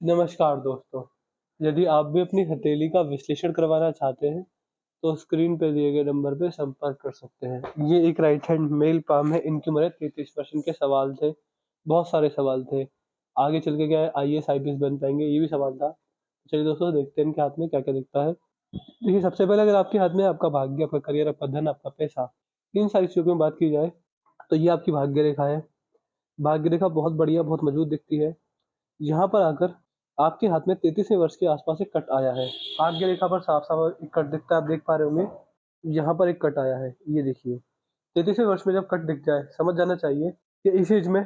नमस्कार दोस्तों, यदि आप भी अपनी हथेली का विश्लेषण करवाना चाहते हैं, तो स्क्रीन पे दिए गए नंबर पे संपर्क कर सकते हैं। ये एक राइट हैंड मेल पाम है, इनकी उम्र है 33 वर्ष। इनके सवाल थे, बहुत सारे सवाल थे। आगे चल के क्या है, आईएएस आईपीएस बन पाएंगे, ये भी सवाल था। चलिए दोस्तों, देखते हैं इनके हाथ में क्या क्या दिखता है। देखिए, सबसे पहले अगर आपके हाथ में आपका भाग्य, आपका करियर, आपका धन, आपका पैसा, इन सारी चीज़ों की बात की जाए, तो ये आपकी भाग्य रेखा है। भाग्य रेखा बहुत बढ़िया, बहुत मजबूत दिखती है। यहाँ पर आकर आपके हाथ में 33वें वर्ष के आसपास एक कट आया है। भाग्य रेखा पर साफ-साफ एक कट दिखता है, आप देख पा रहे होंगे। यहाँ पर एक कट आया है, ये देखिए। 33वें वर्ष में जब कट दिख जाए, समझ जाना चाहिए कि इस एज में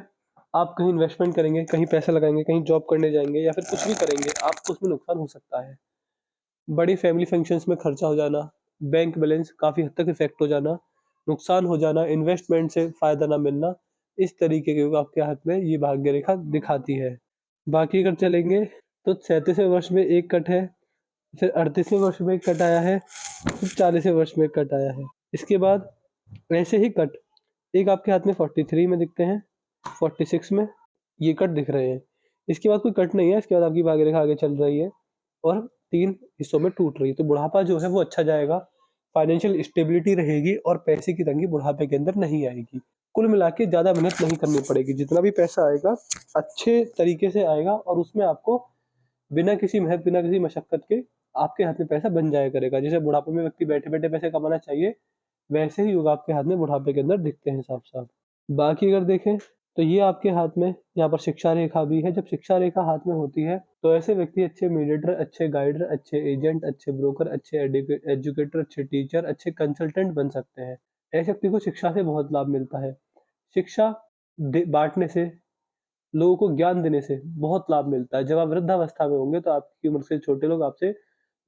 आप कहीं इन्वेस्टमेंट करेंगे, कहीं पैसा लगाएँगे, कहीं जॉब करने जाएँगे या फिर कुछ भी करेंगे, आपको उसमें नुकसान हो सकता है। बड़ी फैमिली फंक्शंस में खर्चा हो जाना, बैंक बैलेंस काफ़ी हद तक इफ़ेक्ट हो जाना, नुकसान हो जाना, इन्वेस्टमेंट से फ़ायदा ना मिलना, इस तरीके के आपके हाथ में ये भाग्य रेखा दिखाती है। बाकी अगर चलेंगे तो 37वें वर्ष में एक कट है, फिर 38वें वर्ष में एक कट आया है, फिर 40वें वर्ष में एक कट आया है। इसके बाद ऐसे ही कट एक आपके हाथ में 43 में दिखते हैं, 46 में ये कट दिख रहे हैं। इसके बाद कोई कट नहीं है, इसके बाद आपकी भाग्य रेखा आगे चल रही है और 3 हिस्सों में टूट रही है। तो बुढ़ापा जो है वो अच्छा जाएगा, फाइनेंशियल स्टेबिलिटी रहेगी और पैसे की तंगी बुढ़ापे के अंदर नहीं आएगी। कुल मिला के ज़्यादा मेहनत नहीं करनी पड़ेगी, जितना भी पैसा आएगा अच्छे तरीके से आएगा और उसमें आपको बिना किसी मेहनत, बिना किसी मशक्कत के आपके हाथ में पैसा बन जाया करेगा। जैसे बुढ़ापे में व्यक्ति बैठे-बैठे पैसे कमाना चाहिए, वैसे ही योग आपके हाथ में बुढ़ापे के अंदर दिखते हैं साफ-साफ। बाकी अगर देखें तो ये आपके हाथ में यहाँ पर शिक्षा रेखा भी है। जब शिक्षा रेखा हाथ में होती है तो ऐसे व्यक्ति अच्छे मीडिएटर, अच्छे गाइडर, अच्छे एजेंट, अच्छे ब्रोकर, अच्छे एजुकेटर, अच्छे टीचर, अच्छे कंसल्टेंट बन सकते हैं। ऐसे व्यक्ति को शिक्षा से बहुत लाभ मिलता है। शिक्षा बांटने से, लोगों को ज्ञान देने से बहुत लाभ मिलता है। जब आप वृद्धावस्था में होंगे तो आपकी उम्र से छोटे लोग आपसे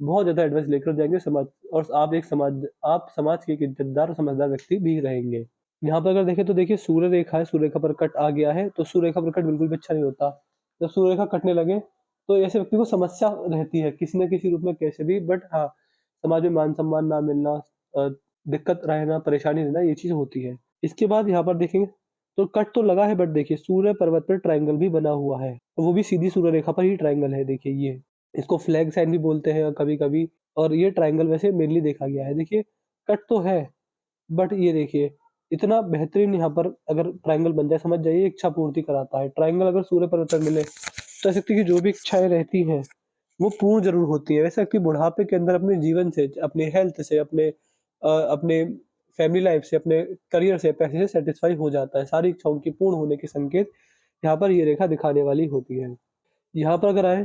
बहुत ज़्यादा एडवाइस लेकर जाएँगे समाज, और आप समाज के एक इज़्ज़तदार और समझदार व्यक्ति भी रहेंगे। यहाँ पर अगर देखें तो देखिए, सूर्य रेखा है, सूर्य रेखा पर कट आ गया है, तो सूर्य रेखा पर कट बिल्कुल भी अच्छा नहीं होता। जब सूर्य रेखा कटने लगे तो ऐसे व्यक्ति को समस्या रहती है किसी न किसी रूप में, कैसे भी, बट हाँ, समाज में मान-सम्मान ना मिलना, अ, दिक्कत रहना, परेशानी रहना, ये चीज़ होती है। इसके बाद यहाँ पर देखेंगे तो कट तो लगा है, बट देखिए सूर्य पर्वत पर ट्रायंगल भी बना हुआ है, वो भी सीधी सूर्य रेखा पर ही ट्रायंगल है। देखिए ये, इसको फ्लैग साइन भी बोलते हैं कभी-कभी, और ये ट्रायंगल वैसे मेनली देखा गया है। देखिए, कट तो है, बट ये देखिए, इतना बेहतरीन यहाँ पर अगर ट्रायंगल बन जाए, समझ जाइए इच्छा पूर्ति कराता है। ट्रायंगल अगर सूर्य पर्वत पर मिले तो ऐसे व्यक्ति की जो भी इच्छाएँ रहती हैं, वो पूर्ण ज़रूर होती हैं। वैसे व्यक्ति बुढ़ापे के अंदर अपने जीवन से, अपने हेल्थ से, अपने फैमिली लाइफ से, अपने करियर से, पैसे से सैटिस्फाई हो जाता है। सारी इच्छाओं की पूर्ण होने के संकेत यहाँ पर ये रेखा दिखाने वाली होती है। यहाँ पर अगर आएँ,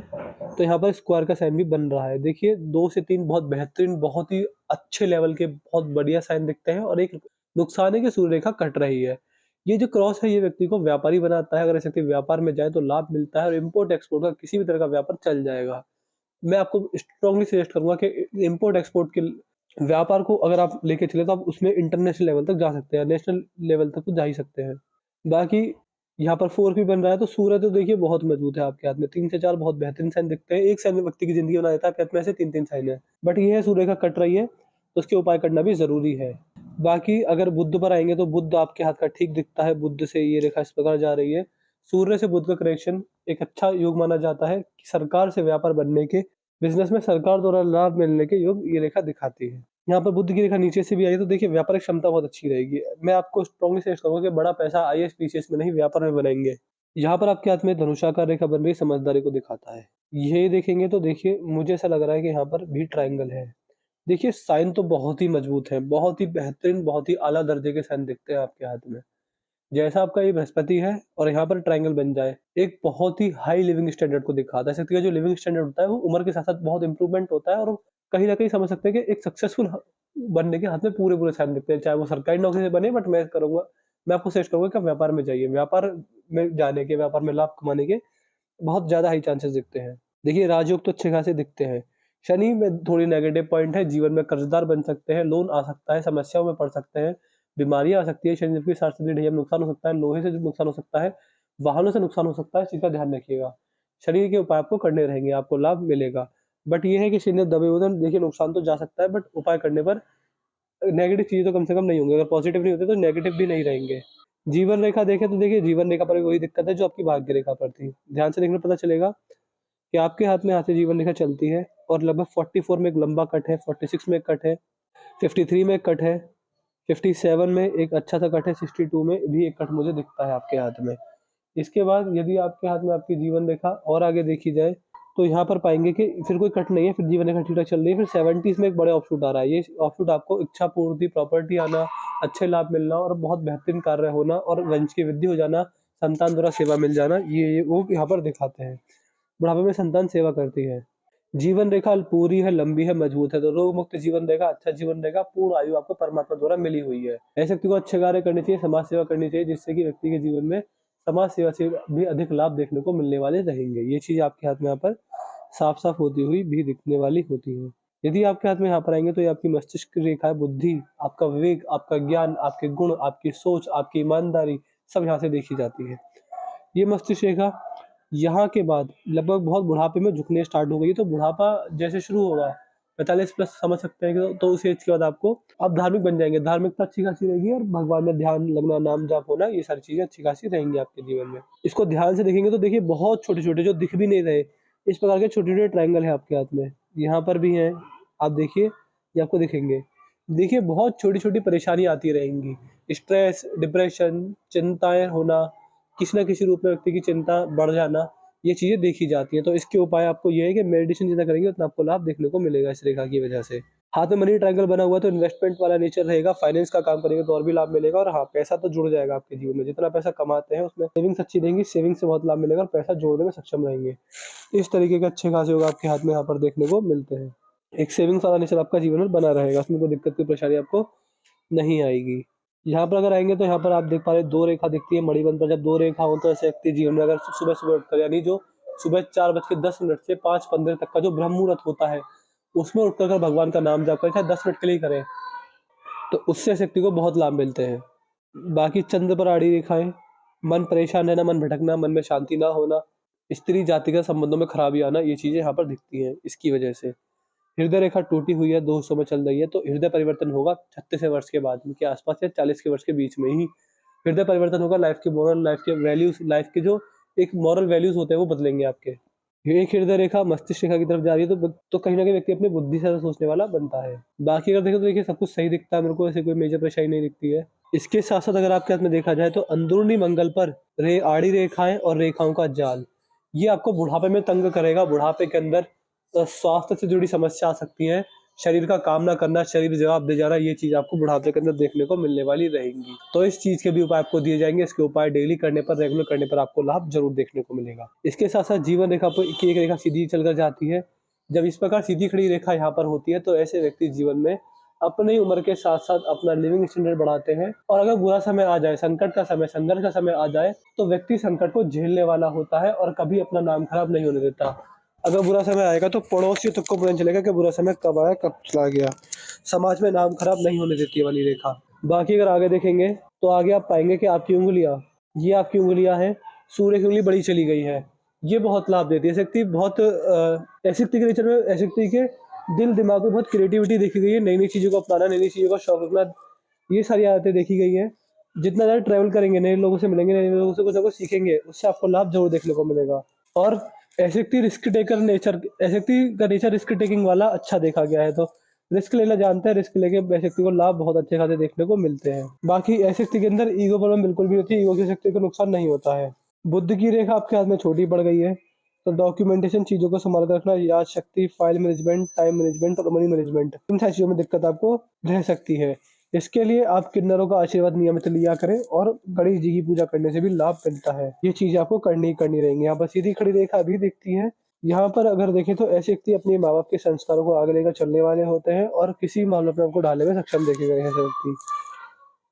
तो यहाँ पर स्क्वायर का साइन भी बन रहा है। देखिए, 2 से 3 बहुत बेहतरीन, बहुत ही अच्छे लेवल के बहुत बढ़िया साइन दिखते हैं, और एक नुकसान है कि सूर्य रेखा कट रही है। ये जो क्रॉस है, ये व्यक्ति को व्यापारी बनाता है। अगर ऐसे व्यक्ति व्यापार में जाए तो लाभ मिलता है और इम्पोर्ट एक्सपोर्ट का किसी भी तरह का व्यापार चल जाएगा। मैं आपको स्ट्रांगली सजेस्ट करूँगा कि इम्पोर्ट एक्सपोर्ट के व्यापार को अगर आप लेके चले तो आप उसमें इंटरनेशनल लेवल तक जा सकते हैं, नेशनल लेवल तक तो जा ही सकते हैं। बाकी यहाँ पर 4 भी बन रहा है, तो सूर्य तो देखिए बहुत मजबूत है आपके हाथ में। 3 से 4 बहुत बेहतरीन साइन दिखते हैं। एक साइन में व्यक्ति की ज़िंदगी बना देता है, आपके हाथ में ऐसे 3-3 साइन है। बट ये है, सूर्य रेखा कट रही है, तो उसके उपाय करना भी ज़रूरी है। बाकी अगर बुध पर आएँगे तो बुध आपके हाथ का ठीक दिखता है। बुध से ये रेखा इस प्रकार जा रही है। सूर्य से बुध का कनेक्शन एक अच्छा योग माना जाता है कि सरकार से व्यापार बनने के, बिज़नेस में सरकार द्वारा लाभ मिलने के योग ये रेखा दिखाती है। यहाँ पर बुध की रेखा नीचे से भी आई है, तो देखिए व्यापारिक क्षमता बहुत अच्छी रहेगी। मैं आपको स्ट्रांगली सजेस्ट करूँगा कि बड़ा पैसा आईएएस-पीसीएस में नहीं, व्यापार में बनाएँगे। यहाँ पर आपके हाथ में धनुषाकार रेखा बन रही है, समझदारी को दिखाता है। ये देखेंगे तो देखिए, मुझे ऐसा लग रहा है कि यहाँ पर भी ट्रायंगल है। देखिए, साइन तो बहुत ही मजबूत है, बहुत ही बेहतरीन, बहुत ही आला दर्जे के साइन दिखते हैं आपके हाथ में। जैसा आपका ये बृहस्पति है और यहाँ पर ट्रायंगल बन जाए, एक बहुत ही हाई लिविंग स्टैंडर्ड को दिखाता है। ऐसे व्यक्ति का जो लिविंग स्टैंडर्ड होता है, वो उम्र के साथ-साथ बहुत इम्प्रूवमेंट होता है, और कहीं न कहीं समझ सकते हैं कि एक सक्सेसफुल बनने के हाथ में पूरे-पूरे साइन दिखते हैं। चाहे वो सरकारी नौकरी से बने, बट मैं आपको सजेस्ट करूँगा कि आप व्यापार में जाइए। व्यापार में जाने के, व्यापार में लाभ कमाने के बहुत ज़्यादा हाई चांसेस दिखते हैं। देखिए, राजयोग तो अच्छे खासे दिखते हैं। शनि में थोड़ी नेगेटिव पॉइंट है, जीवन में कर्ज़दार बन सकते हैं, लोन आ सकता है, समस्याओं में पड़ सकते हैं, बीमारियाँ आ सकती है, शनि के साथ ढैया में नुकसान हो सकता है, लोहे से नुकसान हो सकता है, वाहनों से नुकसान हो सकता है, इस चीज़ का ध्यान रखिएगा। शनि के उपाय आपको करने रहेंगे, आपको लाभ मिलेगा। बट ये है कि शनि दबे हुए हैं, देखिए नुकसान तो जा सकता है, बट उपाय करने पर नेगेटिव चीज़ें तो कम से कम नहीं होंगी। अगर पॉज़िटिव नहीं होते तो नेगेटिव भी नहीं रहेंगे। जीवन रेखा देखें तो देखिए, जीवन रेखा पर भी वही दिक्कत है जो आपकी भाग्य रेखा पर थी। ध्यान से देखने पर पता चलेगा कि आपके हाथ में यहाँ से जीवन रेखा चलती है और लगभग 44 में एक लंबा कट है, 46 में एक कट है, 53 में एक कट है, 57 में एक अच्छा सा कट है, 62 में भी एक कट मुझे दिखता है आपके हाथ में। इसके बाद यदि आपके हाथ में आपकी जीवन रेखा और आगे देखी जाए तो यहाँ पर पाएंगे कि फिर कोई कट नहीं है, फिर जीवन रेखा ठीक-ठाक चल रही है, फिर 70s में एक बड़ा ऑफशूट आ रहा है। ये ऑफशूट आपको इच्छा पूर्ति, प्रॉपर्टी आना, अच्छे लाभ मिलना और बहुत बेहतरीन कार्य होना और वंश की वृद्धि हो जाना, संतान द्वारा सेवा मिल जाना, ये वो यहाँ पर दिखाते हैं। बुढ़ापे में संतान सेवा करती है। जीवन रेखा पूरी है, लंबी है, मजबूत है, तो रोग मुक्त जीवन रेखा, अच्छा जीवन रेखा, पूर्ण आयु आपको परमात्मा द्वारा मिली हुई है। ऐसे व्यक्ति को अच्छे कार्य करने चाहिए, समाज सेवा करनी चाहिए, जिससे कि व्यक्ति के जीवन में समाज सेवा से भी अधिक लाभ देखने को मिलने वाले रहेंगे। ये चीज आपके हाथ में यहाँ पर साफ साफ होती हुई भी दिखने वाली होती है। यदि आपके हाथ में यहाँ पर आएंगे तो ये आपकी मस्तिष्क की रेखा है, बुद्धि, आपका विवेक, आपका ज्ञान, आपके गुण, आपकी सोच, आपकी ईमानदारी सब यहाँ से देखी जाती है। ये मस्तिष्क रेखा यहाँ के बाद लगभग बहुत बुढ़ापे में झुकने स्टार्ट हो गई है, तो बुढ़ापा जैसे शुरू होगा 45 प्लस समझ सकते हैं कि तो उस एज के बाद आपको आप धार्मिक बन जाएंगे, धार्मिकता अच्छी खासी रहेगी और भगवान में ध्यान लगना, नाम जाप होना, ये सारी चीजें अच्छी खासी रहेंगी आपके जीवन में। इसको ध्यान से देखेंगे तो देखिए बहुत छोटे छोटे जो दिख भी नहीं रहे इस प्रकार के छोटे छोटे ट्रायंगल है आपके हाथ में, यहाँ पर भी हैं, आप देखिए ये आपको दिखेंगे। देखिए बहुत छोटी छोटी परेशानी आती रहेंगी, स्ट्रेस, डिप्रेशन, चिंताएं होना, किसी न किसी रूप में व्यक्ति की चिंता बढ़ जाना, ये चीज़ें देखी जाती हैं। तो इसके उपाय आपको ये है कि मेडिटेशन जितना करेंगे उतना आपको लाभ देखने को मिलेगा इस रेखा की वजह से। हाथ में मनी ट्रायंगल बना हुआ है तो इन्वेस्टमेंट वाला नेचर रहेगा, फाइनेंस का काम करेंगे तो और भी लाभ मिलेगा और हाँ, पैसा तो जुड़ जाएगा आपके जीवन में। जितना पैसा कमाते हैं उसमें सेविंग्स अच्छी रहेंगी, सेविंग से बहुत लाभ मिलेगा और पैसा जोड़ने में सक्षम रहेंगे। इस तरीके के अच्छे खासे योग आपके हाथ में यहाँ पर देखने को मिलते हैं। एक सेविंग्स वाला नेचर आपका जीवन में बना रहेगा, उसमें कोई दिक्कत, कोई परेशानी आपको नहीं आएगी। यहाँ पर अगर आएँगे तो यहाँ पर आप देख पा रहे हैं 2 रेखा दिखती है मणिबंध पर। जब 2 रेखा हो तो ऐसे व्यक्ति जीवन में अगर सुबह-सुबह उठकर यानी जो सुबह 4:10 से 5:15 तक का जो ब्रह्म मुहूर्त होता है, उसमें उठकर अगर भगवान का नाम जाप करें, चाहे 10 मिनट के लिए ही करें, तो उससे इस व्यक्ति को बहुत लाभ मिलते हैं। बाकी चंद्र पर आड़ी रेखाएँ, मन परेशान रहना, मन भटकना, मन में शांति ना होना, स्त्री जातिगत संबंधों में खराबी आना, ये चीज़ें यहाँ पर दिखती हैं इसकी वजह से। हृदय रेखा टूटी हुई है, 2 हिस्सों में चल रही है, तो हृदय परिवर्तन होगा 36वें वर्ष के बाद के आसपास या 40 के वर्ष के बीच में ही हृदय परिवर्तन होगा। लाइफ के मोरल, लाइफ के वैल्यूज, लाइफ के जो एक मॉरल वैल्यूज होते हैं वो बदलेंगे आपके। ये एक हृदय रेखा मस्तिष्क रेखा की तरफ जा रही है तो कहीं ना कहीं व्यक्ति अपनी बुद्धि से ज्यादा सोचने वाला बनता है। बाकी अगर देखें तो देखिए सब कुछ सही दिखता है मेरे को, ऐसे कोई मेजर परेशानी नहीं दिखती है। इसके साथ साथ अगर आपके हाथ में देखा जाए तो अंदरूनी मंगल पर आड़ी रेखाएं और रेखाओं का जाल, ये आपको बुढ़ापे में तंग करेगा। बुढ़ापे के अंदर स्वास्थ्य से जुड़ी समस्या आ सकती है, शरीर का काम ना करना, शरीर जवाब दे जाना, ये चीज आपको बुढ़ापे के अंदर देखने को मिलने वाली रहेंगी। तो इस चीज के भी उपाय आपको दिए जाएंगे, इसके उपाय डेली करने पर, रेगुलर करने पर आपको लाभ जरूर देखने को मिलेगा। इसके साथ साथ जीवन रेखा पर एक रेखा सीधी चलकर जाती है। जब इस प्रकार सीधी खड़ी रेखा यहाँ पर होती है तो ऐसे व्यक्ति जीवन में अपनी उम्र के साथ साथ अपना लिविंग स्टैंडर्ड बढ़ाते हैं और अगर बुरा समय आ जाए, संकट का समय, संघर्ष का समय आ जाए तो व्यक्ति संकट को झेलने वाला होता है और कभी अपना नाम खराब नहीं होने देता। अगर बुरा समय आएगा तो पड़ोसियों तक को पता चलेगा कि बुरा समय कब आया, कब चला गया। समाज में नाम खराब नहीं होने देती है वाली रेखा। बाकी अगर आगे देखेंगे तो आगे आप पाएंगे कि आपकी उंगलियां, ये आपकी उंगलियां हैं, सूर्य की उंगली बड़ी चली गई है, ये बहुत लाभ देती है। ऐसे व्यक्ति बहुत ऐसे व्यक्ति के नेचर में, ऐसे व्यक्ति के दिल दिमाग में बहुत क्रिएटिविटी देखी गई है, नई नई चीजों को अपनाना, नई नई चीजों का शौक रखना, ये सारी आदतें देखी गई है। जितना ज़्यादा ट्रैवल करेंगे, नए लोगों से मिलेंगे, नए लोगों से कुछ ना कुछ सीखेंगे, उससे आपको लाभ जरूर देखने को मिलेगा। और ऐसे व्यक्ति रिस्क टेकर नेचर, ऐसे व्यक्ति का नेचर रिस्क टेकिंग वाला अच्छा देखा गया है, तो रिस्क लेना जानते हैं, रिस्क लेके ऐसे व्यक्ति को लाभ बहुत अच्छे खासे देखने को मिलते हैं। बाकी ऐसे व्यक्ति के अंदर ईगो प्रॉब्लम बिल्कुल भी नहीं होती है, ईगो से व्यक्ति को नुकसान नहीं होता है। बुद्ध की रेखा आपके हाथ में छोटी पड़ गई है, तो डॉक्यूमेंटेशन, चीजों को संभाल कर रखना, याद शक्ति, फाइल मैनेजमेंट, टाइम मैनेजमेंट और मनी मैनेजमेंट, इन सारी चीजों में दिक्कत आपको रह सकती है। इसके लिए आप किन्नरों का आशीर्वाद नियमित लिया करें और गणेश जी की पूजा करने से भी लाभ मिलता है। ये चीज आपको करनी ही करनी रहेंगी। यहाँ पर सीधी खड़ी रेखा भी दिखती है। यहाँ पर अगर देखें तो ऐसे व्यक्ति अपने माँ बाप के संस्कारों को आगे लेकर चलने वाले होते हैं और किसी मामले में आपको ढालने में सक्षम देखे गए हैं ऐसे व्यक्ति।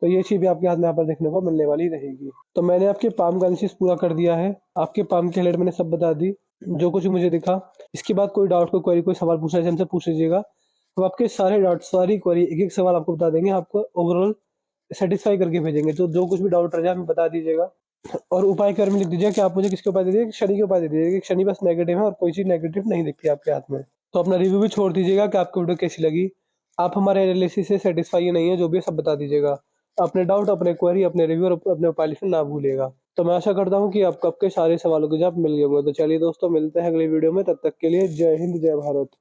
तो ये चीज भी आपके हाथ में यहाँ पर देखने को मिलने वाली रहेगी। तो मैंने आपके पाम का एनालिसिस पूरा कर दिया है, आपके पाम की हाइलाइट मैंने सब बता दी, जो कुछ मुझे दिखा। इसके बाद कोई डाउट, कोई क्वेरी, कोई सवाल पूछना है हमसे पूछ लीजिएगा। हम आपके सारे डाउट, सारी क्वेरी, एक एक सवाल आपको बता देंगे, आपको ओवरऑल सेटिस्फाई करके भेजेंगे। तो जो कुछ भी डाउट रह जाए हमें बता दीजिएगा और उपाय के बारे में लिख दीजिए कि आप मुझे किसके उपाय दे दीजिए, शनि के उपाय दे दीजिए कि शनि बस नेगेटिव है और कोई चीज नेगेटिव नहीं दिखती आपके हाथ में। तो अपना रिव्यू भी छोड़ दीजिएगा कि आपको वीडियो कैसी लगी। आप हमारे एनालिसिस से सेटिस्फाई नहीं है, जो भी है सब बता दीजिएगा। अपने डाउट, अपने क्वेरी, अपने रिव्यू और अपने उपाय लिखना ना भूलिएगा। तो मैं आशा करता हूँ कि आपको आपके सारे सवालों के जवाब मिल गए होंगे। तो चलिए दोस्तों, मिलते हैं अगली वीडियो में, तब तक के लिए जय हिंद, जय भारत।